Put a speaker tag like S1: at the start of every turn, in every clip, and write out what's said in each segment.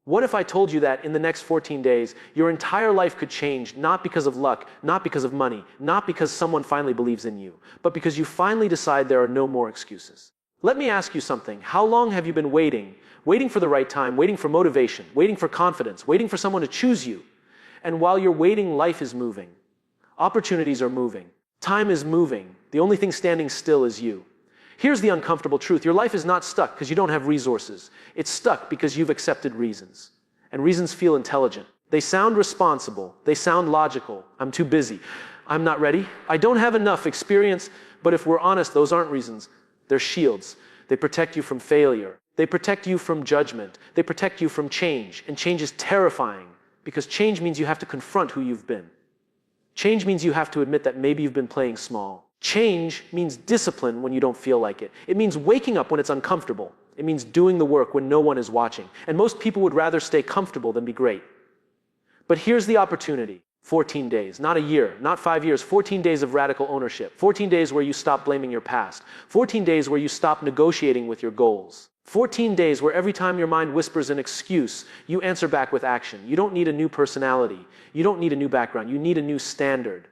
S1: What if I told you that in the next 14 days, your entire life could change, not because of luck, not because of money, not because someone finally believes in you, but because you finally decide there are no more excuses? Let me ask you something. How long have you been waiting? Waiting for the right time, waiting for motivation, waiting for confidence, waiting for someone to choose you. And while you're waiting, life is moving. Opportunities are moving. Time is moving. The only thing standing still is you. Here's the uncomfortable truth. Your life is not stuck because you don't have resources. It's stuck because you've accepted reasons. And reasons feel intelligent. They sound responsible. They sound logical. I'm too busy. I'm not ready. I don't have enough experience. But if we're honest, those aren't reasons. They're shields. They protect you from failure. They protect you from judgment. They protect you from change. And change is terrifying because change means you have to confront who you've been. Change means you have to admit that maybe you've been playing small. Change means discipline when you don't feel like it. It means waking up when it's uncomfortable. It means doing the work when no one is watching. And most people would rather stay comfortable than be great. But here's the opportunity. 14 days, not a year, not 5 years, 14 days of radical ownership. 14 days where you stop blaming your past. 14 days where you stop negotiating with your goals. 14 days where every time your mind whispers an excuse, you answer back with action. You don't need a new personality. You don't need a new background. You need a new standard.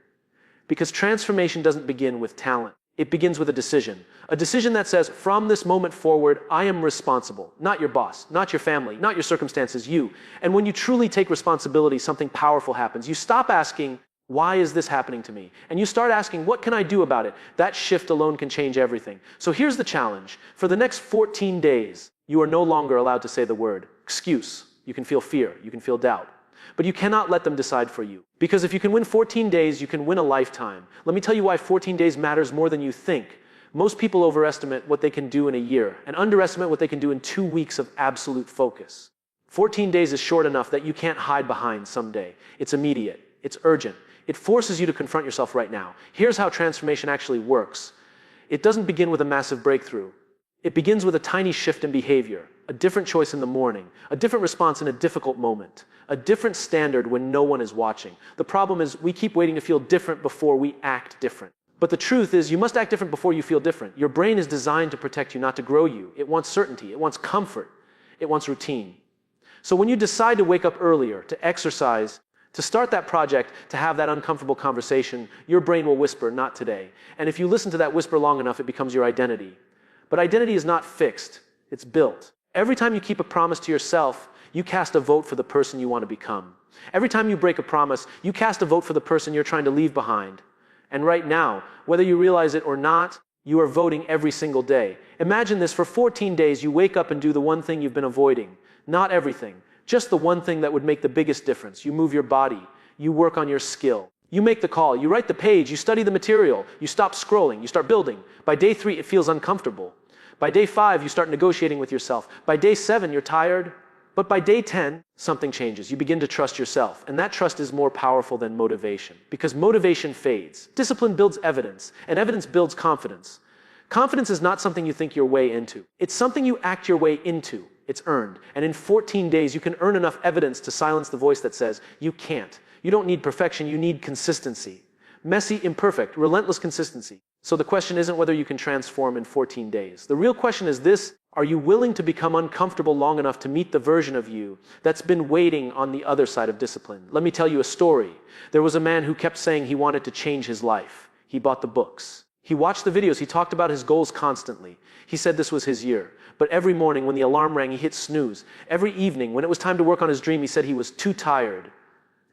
S1: Because transformation doesn't begin with talent. It begins with a decision. A decision that says, from this moment forward, I am responsible. Not your boss, not your family, not your circumstances, you. And when you truly take responsibility, something powerful happens. You stop asking, why is this happening to me? And you start asking, what can I do about it? That shift alone can change everything. So here's the challenge. For the next 14 days, you are no longer allowed to say the word excuse. You can feel fear. You can feel doubt. But you cannot let them decide for you. Because if you can win 14 days, you can win a lifetime. Let me tell you why 14 days matters more than you think. Most people overestimate what they can do in a year and underestimate what they can do in 2 weeks of absolute focus. 14 days is short enough that you can't hide behind someday. It's immediate. It's urgent. It forces you to confront yourself right now. Here's how transformation actually works. It doesn't begin with a massive breakthrough. It begins with a tiny shift in behavior, a different choice in the morning, a different response in a difficult moment, a different standard when no one is watching. The problem is we keep waiting to feel different before we act different. But the truth is you must act different before you feel different. Your brain is designed to protect you, not to grow you. It wants certainty. It wants comfort. It wants routine. So when you decide to wake up earlier, to exercise, to start that project, to have that uncomfortable conversation, your brain will whisper, not today. And if you listen to that whisper long enough, it becomes your identity. But identity is not fixed. It's built. Every time you keep a promise to yourself, you cast a vote for the person you want to become. Every time you break a promise, you cast a vote for the person you're trying to leave behind. And right now, whether you realize it or not, you are voting every single day. Imagine this, for 14 days, you wake up and do the one thing you've been avoiding. Not everything, just the one thing that would make the biggest difference. You move your body. You work on your skill. You make the call. You write the page. You study the material. You stop scrolling. You start building. By day 3, it feels uncomfortable. By day 5, you start negotiating with yourself. By day 7, you're tired. But by day 10, something changes. You begin to trust yourself. And that trust is more powerful than motivation. Because motivation fades. Discipline builds evidence. And evidence builds confidence. Confidence is not something you think your way into. It's something you act your way into. It's earned. And in 14 days, you can earn enough evidence to silence the voice that says, you can't. You don't need perfection. You need consistency. Messy, imperfect, relentless consistency. So the question isn't whether you can transform in 14 days. The real question is this: are you willing to become uncomfortable long enough to meet the version of you that's been waiting on the other side of discipline? Let me tell you a story. There was a man who kept saying he wanted to change his life. He bought the books. He watched the videos. He talked about his goals constantly. He said this was his year. But every morning when the alarm rang, he hit snooze. Every evening when it was time to work on his dream, he said he was too tired.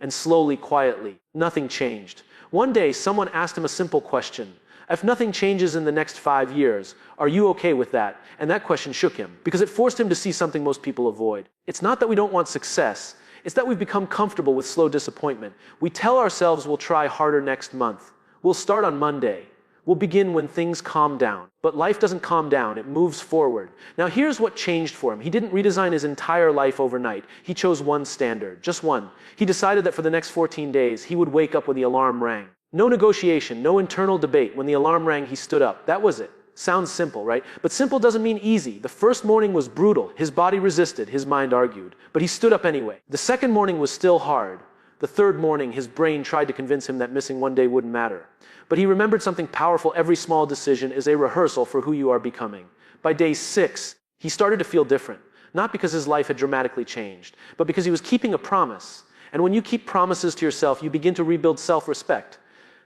S1: And slowly, quietly, nothing changed. One day, someone asked him a simple question. If nothing changes in the next 5 years, are you okay with that? And that question shook him, because it forced him to see something most people avoid. It's not that we don't want success. It's that we've become comfortable with slow disappointment. We tell ourselves we'll try harder next month. We'll start on Monday. We'll begin when things calm down. But life doesn't calm down. It moves forward. Now here's what changed for him. He didn't redesign his entire life overnight. He chose one standard, just one. He decided that for the next 14 days, he would wake up when the alarm rang. No negotiation, no internal debate. When the alarm rang, he stood up. That was it. Sounds simple, right? But simple doesn't mean easy. The first morning was brutal. His body resisted. His mind argued. But he stood up anyway. The second morning was still hard. The third morning, his brain tried to convince him that missing one day wouldn't matter. But he remembered something powerful. Every small decision is a rehearsal for who you are becoming. By day 6, he started to feel different. not because his life had dramatically changed, but because he was keeping a promise. And when you keep promises to yourself, you begin to rebuild self-respect.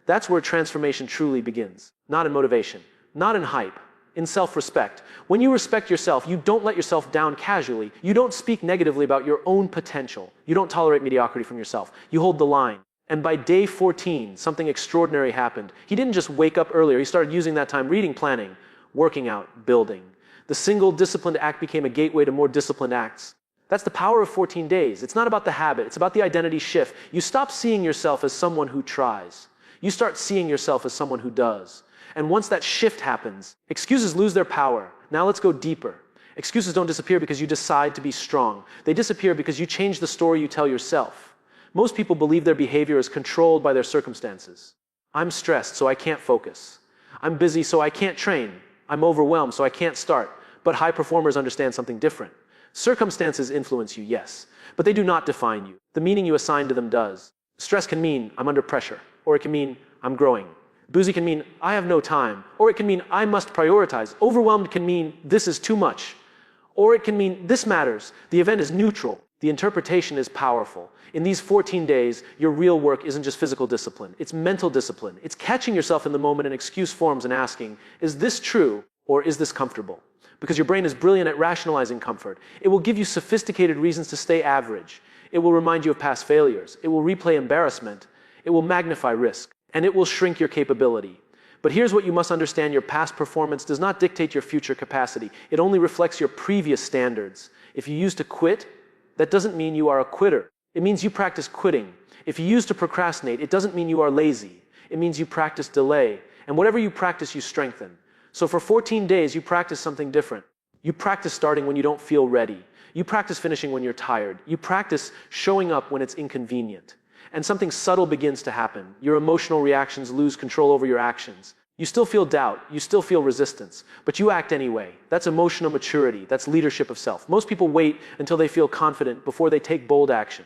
S1: That's where transformation truly begins. Not in motivation, not in hype, in self-respect. When you respect yourself, you don't let yourself down casually. You don't speak negatively about your own potential. You don't tolerate mediocrity from yourself. You hold the line. And by day 14, something extraordinary happened. He didn't just wake up earlier. He started using that time reading, planning, working out, building. The single disciplined act became a gateway to more disciplined acts. That's the power of 14 days. It's not about the habit. It's about the identity shift. You stop seeing yourself as someone who tries. You start seeing yourself as someone who does. And once that shift happens, excuses lose their power. Now let's go deeper. Excuses don't disappear because you decide to be strong. They disappear because you change the story you tell yourself. Most people believe their behavior is controlled by their circumstances. I'm stressed, so I can't focus. I'm busy, so I can't train. I'm overwhelmed, so I can't start. But high performers understand something different. Circumstances influence you, yes, but they do not define you. The meaning you assign to them does. Stress can mean I'm under pressure, or it can mean I'm growing. Busy can mean I have no time, or it can mean I must prioritize. Overwhelmed can mean this is too much, or it can mean this matters. The event is neutral. The interpretation is powerful. In these 14 days, your real work isn't just physical discipline. It's mental discipline. It's catching yourself in the moment in excuse forms and asking, is this true or is this comfortable? Because your brain is brilliant at rationalizing comfort. It will give you sophisticated reasons to stay average. It will remind you of past failures. It will replay embarrassment. It will magnify risk. And it will shrink your capability. But here's what you must understand. Your past performance does not dictate your future capacity. It only reflects your previous standards. If you used to quit, that doesn't mean you are a quitter. It means you practice quitting. If you used to procrastinate, it doesn't mean you are lazy. It means you practice delay. And whatever you practice, you strengthen. So for 14 days, you practice something different. You practice starting when you don't feel ready. You practice finishing when you're tired. You practice showing up when it's inconvenient. And something subtle begins to happen. Your emotional reactions lose control over your actions. You still feel doubt. You still feel resistance. But you act anyway. That's emotional maturity. That's leadership of self. Most people wait until they feel confident before they take bold action.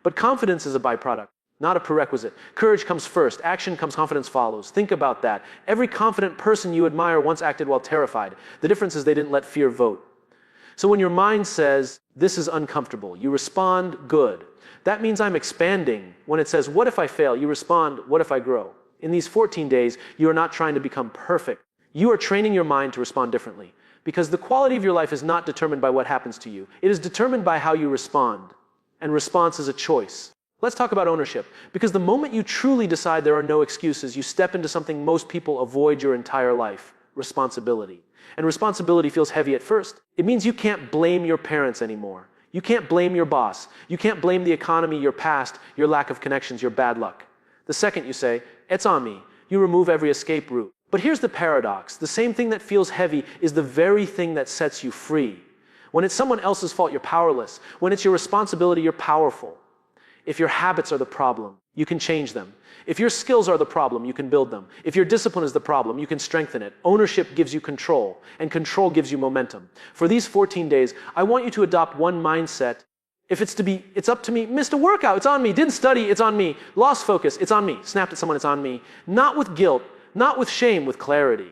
S1: But confidence is a byproduct, not a prerequisite. Courage comes first. Action comes, confidence follows. Think about that. Every confident person you admire once acted while terrified. The difference is they didn't let fear vote. So when your mind says, this is uncomfortable, you respond, good. That means I'm expanding. When it says, what if I fail? You respond, what if I grow? In these 14 days, you are not trying to become perfect. You are training your mind to respond differently. Because the quality of your life is not determined by what happens to you. It is determined by how you respond. And response is a choice. Let's talk about ownership. Because the moment you truly decide there are no excuses, you step into something most people avoid your entire life: responsibility. And responsibility feels heavy at first. It means you can't blame your parents anymore. You can't blame your boss. You can't blame the economy, your past, your lack of connections, your bad luck. The second you say, it's on me, you remove every escape route. But here's the paradox. The same thing that feels heavy is the very thing that sets you free. When it's someone else's fault, you're powerless. When it's your responsibility, you're powerful. If your habits are the problem, you can change them. If your skills are the problem, you can build them. If your discipline is the problem, you can strengthen it. Ownership gives you control, and control gives you momentum. For these 14 days, I want you to adopt one mindset. If it's up to me, missed a workout, it's on me. Didn't study, it's on me. Lost focus, it's on me. Snapped at someone, it's on me. Not with guilt, not with shame, with clarity.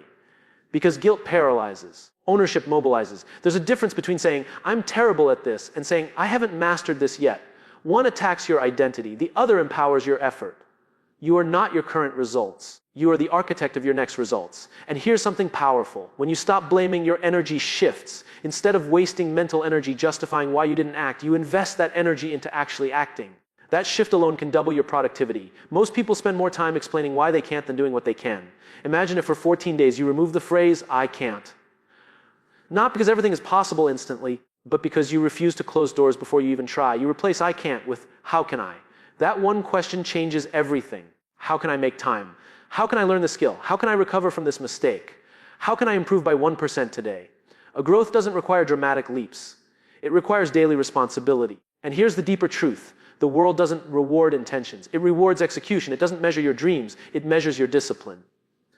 S1: Because guilt paralyzes. Ownership mobilizes. There's a difference between saying, I'm terrible at this, and saying, I haven't mastered this yet. One attacks your identity. The other empowers your effort. You are not your current results. You are the architect of your next results. And here's something powerful. When you stop blaming, your energy shifts. Instead of wasting mental energy justifying why you didn't act, you invest that energy into actually acting. That shift alone can double your productivity. Most people spend more time explaining why they can't than doing what they can. Imagine if for 14 days you remove the phrase, I can't. Not because everything is possible instantly, but because you refuse to close doors before you even try. You replace I can't with how can I? That one question changes everything. How can I make time? How can I learn the skill? How can I recover from this mistake? How can I improve by 1% today? A growth doesn't require dramatic leaps. It requires daily responsibility. And here's the deeper truth. The world doesn't reward intentions. It rewards execution. It doesn't measure your dreams. It measures your discipline.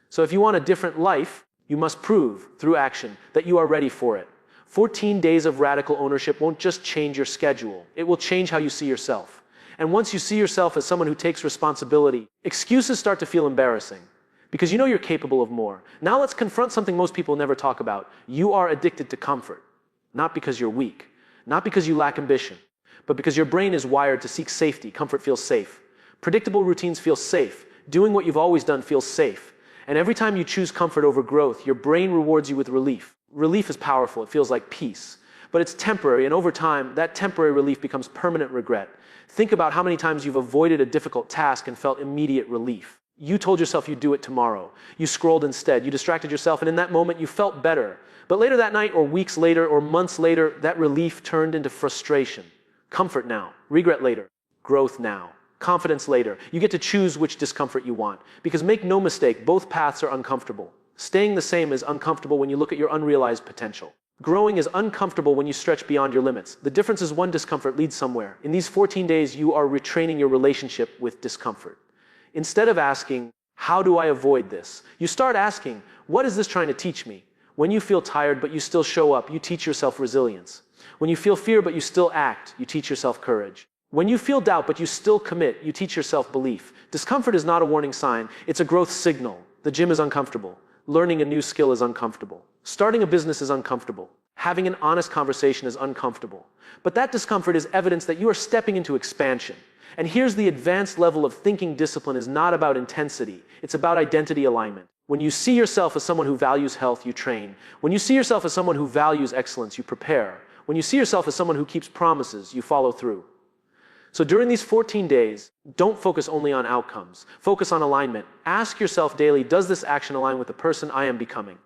S1: So if you want a different life, you must prove through action that you are ready for it. 14 days of radical ownership won't just change your schedule. It will change how you see yourself. And once you see yourself as someone who takes responsibility, excuses start to feel embarrassing because you know you're capable of more. Now let's confront something most people never talk about. You are addicted to comfort, not because you're weak, Not because you lack ambition, but because your brain is wired to seek safety. Comfort feels safe. Predictable routines feel safe. Doing what you've always done feels safe. And every time you choose comfort over growth, your brain rewards you with relief. Relief is powerful. It feels like peace. But it's temporary, and over time, that temporary relief becomes permanent regret. Think about how many times you've avoided a difficult task and felt immediate relief. You told yourself you'd do it tomorrow. You scrolled instead. You distracted yourself, and in that moment, you felt better. But later that night, or weeks later, or months later, that relief turned into frustration. Comfort now. Regret later. Growth now. Confidence later. You get to choose which discomfort you want. Because make no mistake, both paths are uncomfortable. Staying the same is uncomfortable when you look at your unrealized potential. Growing is uncomfortable when you stretch beyond your limits. The difference is one discomfort leads somewhere. In these 14 days, you are retraining your relationship with discomfort. Instead of asking, how do I avoid this? You start asking, what is this trying to teach me? When you feel tired but you still show up, you teach yourself resilience. When you feel fear but you still act, you teach yourself courage. When you feel doubt but you still commit, you teach yourself belief. Discomfort is not a warning sign, it's a growth signal. The gym is uncomfortable. Learning a new skill is uncomfortable. Starting a business is uncomfortable. Having an honest conversation is uncomfortable. But that discomfort is evidence that you are stepping into expansion. And here's the advanced level of thinking discipline is not about intensity. It's about identity alignment. When you see yourself as someone who values health, you train. When you see yourself as someone who values excellence, you prepare. When you see yourself as someone who keeps promises, you follow through. So during these 14 days, don't focus only on outcomes. Focus on alignment. Ask yourself daily, does this action align with the person I am becoming?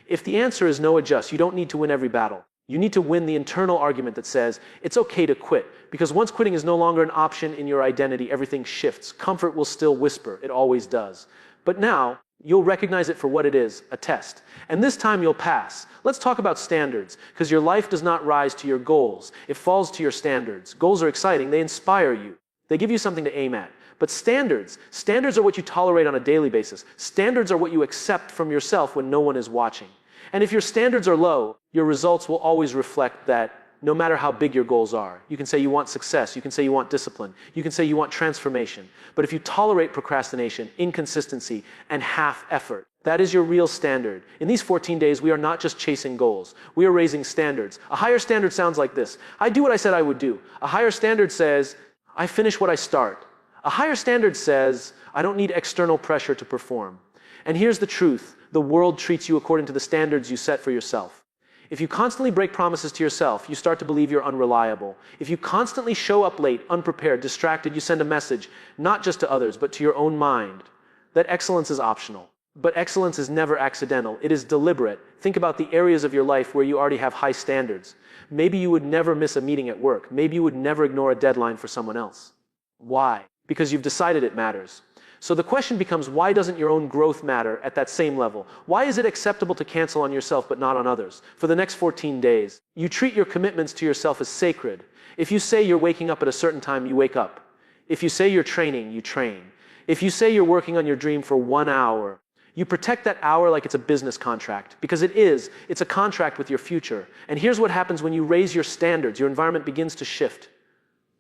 S1: If the answer is no, adjust. You don't need to win every battle. You need to win the internal argument that says, it's okay to quit. Because once quitting is no longer an option in your identity, everything shifts. Comfort will still whisper. It always does. But now, you'll recognize it for what it is, a test. And this time you'll pass. Let's talk about standards, because your life does not rise to your goals. It falls to your standards. Goals are exciting. They inspire you. They give you something to aim at. But standards are what you tolerate on a daily basis. Standards are what you accept from yourself when no one is watching. And if your standards are low, your results will always reflect that no matter how big your goals are. You can say you want success, you can say you want discipline, you can say you want transformation. But if you tolerate procrastination, inconsistency, and half effort, that is your real standard. In these 14 days, we are not just chasing goals. We are raising standards. A higher standard sounds like this. I do what I said I would do. A higher standard says, I finish what I start. A higher standard says, I don't need external pressure to perform. And here's the truth. The world treats you according to the standards you set for yourself. If you constantly break promises to yourself, you start to believe you're unreliable. If you constantly show up late, unprepared, distracted, you send a message, not just to others, but to your own mind, that excellence is optional. But excellence is never accidental. It is deliberate. Think about the areas of your life where you already have high standards. Maybe you would never miss a meeting at work. Maybe you would never ignore a deadline for someone else. Why? Because you've decided it matters. So the question becomes, why doesn't your own growth matter at that same level? Why is it acceptable to cancel on yourself but not on others? For the next 14 days, you treat your commitments to yourself as sacred. If you say you're waking up at a certain time, you wake up. If you say you're training, you train. If you say you're working on your dream for 1 hour, you protect that hour like it's a business contract. Because it is. It's a contract with your future. And here's what happens when you raise your standards. Your environment begins to shift.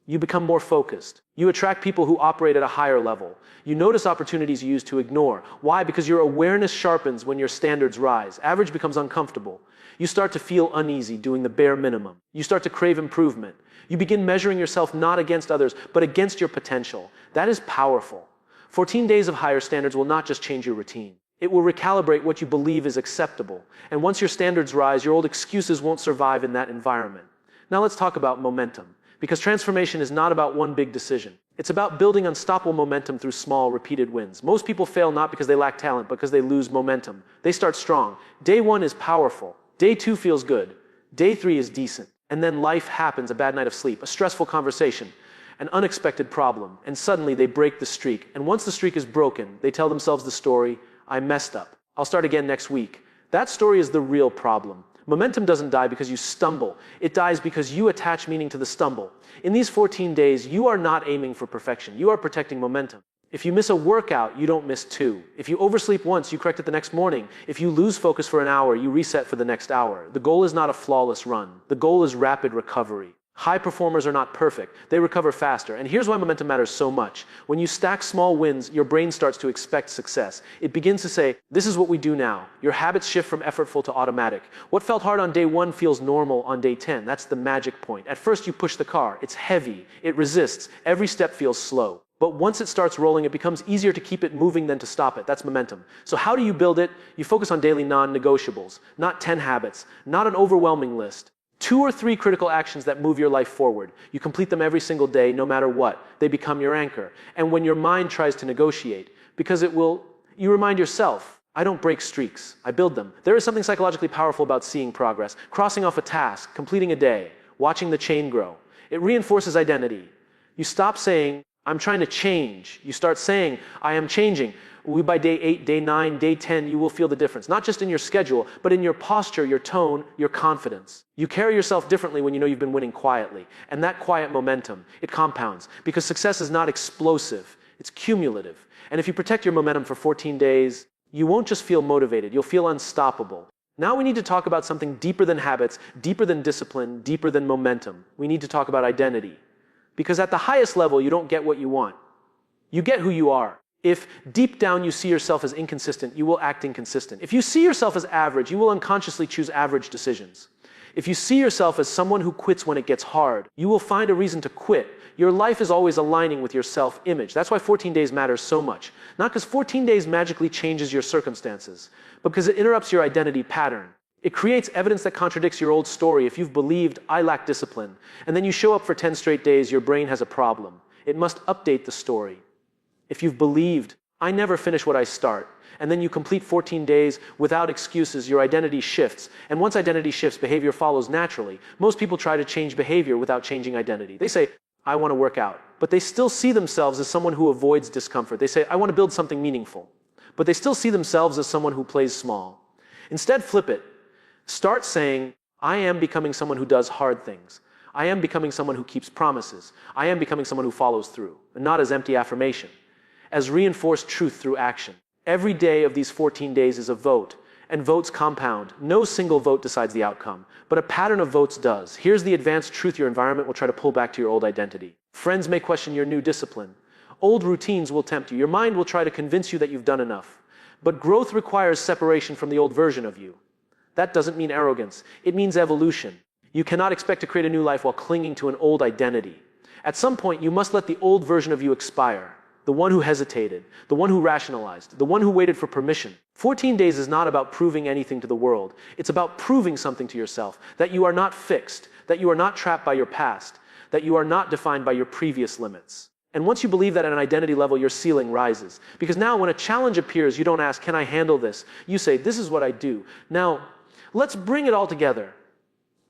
S1: You become more focused. You attract people who operate at a higher level. You notice opportunities you used to ignore. Why? Because your awareness sharpens when your standards rise. Average becomes uncomfortable. You start to feel uneasy doing the bare minimum. You start to crave improvement. You begin measuring yourself not against others, but against your potential. That is powerful. 14 days of higher standards will not just change your routine. It will recalibrate what you believe is acceptable. And once your standards rise, your old excuses won't survive in that environment. Now let's talk about momentum. Because transformation is not about one big decision. It's about building unstoppable momentum through small, repeated wins. Most people fail not because they lack talent, but because they lose momentum. They start strong. Day 1 is powerful. Day 2 feels good. Day 3 is decent. And then life happens, a bad night of sleep, a stressful conversation, an unexpected problem, and suddenly they break the streak. And once the streak is broken, they tell themselves the story, I messed up. I'll start again next week. That story is the real problem. Momentum doesn't die because you stumble. It dies because you attach meaning to the stumble. In these 14 days, you are not aiming for perfection. You are protecting momentum. If you miss a workout, you don't miss 2. If you oversleep once, you correct it the next morning. If you lose focus for an hour, you reset for the next hour. The goal is not a flawless run. The goal is rapid recovery. High performers are not perfect. They recover faster. And here's why momentum matters so much. When you stack small wins, your brain starts to expect success. It begins to say, this is what we do now. Your habits shift from effortful to automatic. What felt hard on day 1 feels normal on day 10. That's the magic point. At first you push the car. It's heavy. It resists. Every step feels slow. But once it starts rolling, it becomes easier to keep it moving than to stop it. That's momentum. So how do you build it? You focus on daily non-negotiables, not 10 habits, not an overwhelming list. 2 or 3 critical actions that move your life forward. You complete them every single day, no matter what. They become your anchor. And when your mind tries to negotiate, because you remind yourself, I don't break streaks, I build them. There is something psychologically powerful about seeing progress, crossing off a task, completing a day, watching the chain grow. It reinforces identity. You stop saying, I'm trying to change. You start saying, I am changing. By day 8, day 9, day 10, you will feel the difference. Not just in your schedule, but in your posture, your tone, your confidence. You carry yourself differently when you know you've been winning quietly. And that quiet momentum, it compounds. Because success is not explosive, it's cumulative. And if you protect your momentum for 14 days, you won't just feel motivated, you'll feel unstoppable. Now we need to talk about something deeper than habits, deeper than discipline, deeper than momentum. We need to talk about identity. Because at the highest level, you don't get what you want. You get who you are. If deep down you see yourself as inconsistent, you will act inconsistent. If you see yourself as average, you will unconsciously choose average decisions. If you see yourself as someone who quits when it gets hard, you will find a reason to quit. Your life is always aligning with your self-image. That's why 14 days matters so much. Not because 14 days magically changes your circumstances, but because it interrupts your identity pattern. It creates evidence that contradicts your old story. If you've believed, I lack discipline, and then you show up for 10 straight days, your brain has a problem. It must update the story. If you've believed, I never finish what I start, and then you complete 14 days without excuses, your identity shifts. And once identity shifts, behavior follows naturally. Most people try to change behavior without changing identity. They say, I want to work out, but they still see themselves as someone who avoids discomfort. They say, I want to build something meaningful, but they still see themselves as someone who plays small. Instead, flip it. Start saying, I am becoming someone who does hard things. I am becoming someone who keeps promises. I am becoming someone who follows through, and not as empty affirmation. As reinforced truth through action. Every day of these 14 days is a vote, and votes compound. No single vote decides the outcome, but a pattern of votes does. Here's the advanced truth your environment will try to pull back to your old identity. Friends may question your new discipline. Old routines will tempt you. Your mind will try to convince you that you've done enough. But growth requires separation from the old version of you. That doesn't mean arrogance. It means evolution. You cannot expect to create a new life while clinging to an old identity. At some point, you must let the old version of you expire. The one who hesitated, the one who rationalized, the one who waited for permission. 14 days is not about proving anything to the world. It's about proving something to yourself, that you are not fixed, that you are not trapped by your past, that you are not defined by your previous limits. And once you believe that at an identity level, your ceiling rises. Because now when a challenge appears, you don't ask, can I handle this? You say, this is what I do. Now, let's bring it all together.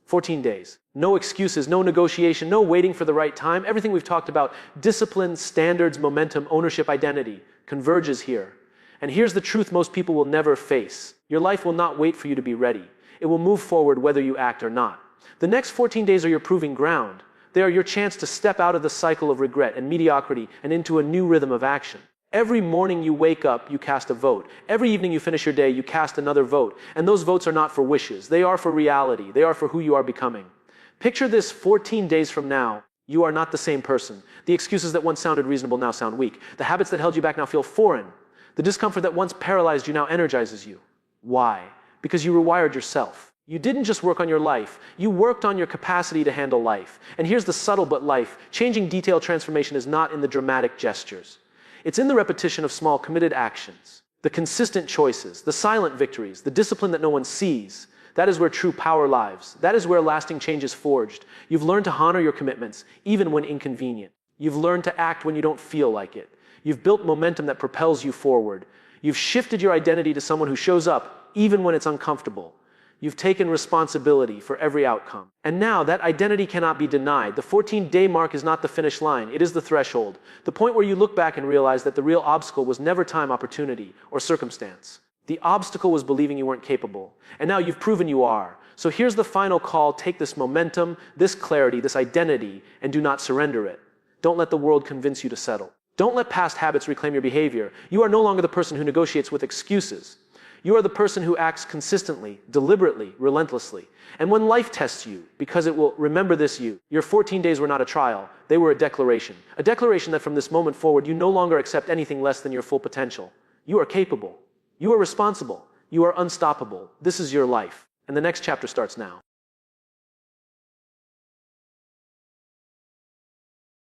S1: 14 days. No excuses, no negotiation, no waiting for the right time. Everything we've talked about, discipline, standards, momentum, ownership, identity, converges here. And here's the truth most people will never face. Your life will not wait for you to be ready. It will move forward whether you act or not. The next 14 days are your proving ground. They are your chance to step out of the cycle of regret and mediocrity and into a new rhythm of action. Every morning you wake up, you cast a vote. Every evening you finish your day, you cast another vote. And those votes are not for wishes. They are for reality. They are for who you are becoming. Picture this 14 days from now. You are not the same person. The excuses that once sounded reasonable now sound weak. The habits that held you back now feel foreign. The discomfort that once paralyzed you now energizes you. Why? Because you rewired yourself. You didn't just work on your life. You worked on your capacity to handle life. And here's the subtle but life. Changing detailed transformation is not in the dramatic gestures. It's in the repetition of small committed actions, the consistent choices, the silent victories, the discipline that no one sees. That is where true power lives. That is where lasting change is forged. You've learned to honor your commitments, even when inconvenient. You've learned to act when you don't feel like it. You've built momentum that propels you forward. You've shifted your identity to someone who shows up, even when it's uncomfortable. You've taken responsibility for every outcome. And now that identity cannot be denied. The 14-day mark is not the finish line. It is the threshold. The point where you look back and realize that the real obstacle was never time, opportunity, or circumstance. The obstacle was believing you weren't capable. And now you've proven you are. So here's the final call. Take this momentum, this clarity, this identity, and do not surrender it. Don't let the world convince you to settle. Don't let past habits reclaim your behavior. You are no longer the person who negotiates with excuses. You are the person who acts consistently, deliberately, relentlessly. And when life tests you, because it will remember this your 14 days were not a trial, they were a declaration. A declaration that from this moment forward, you no longer accept anything less than your full potential. You are capable. You are responsible. You are unstoppable. This is your life. And the next chapter starts now.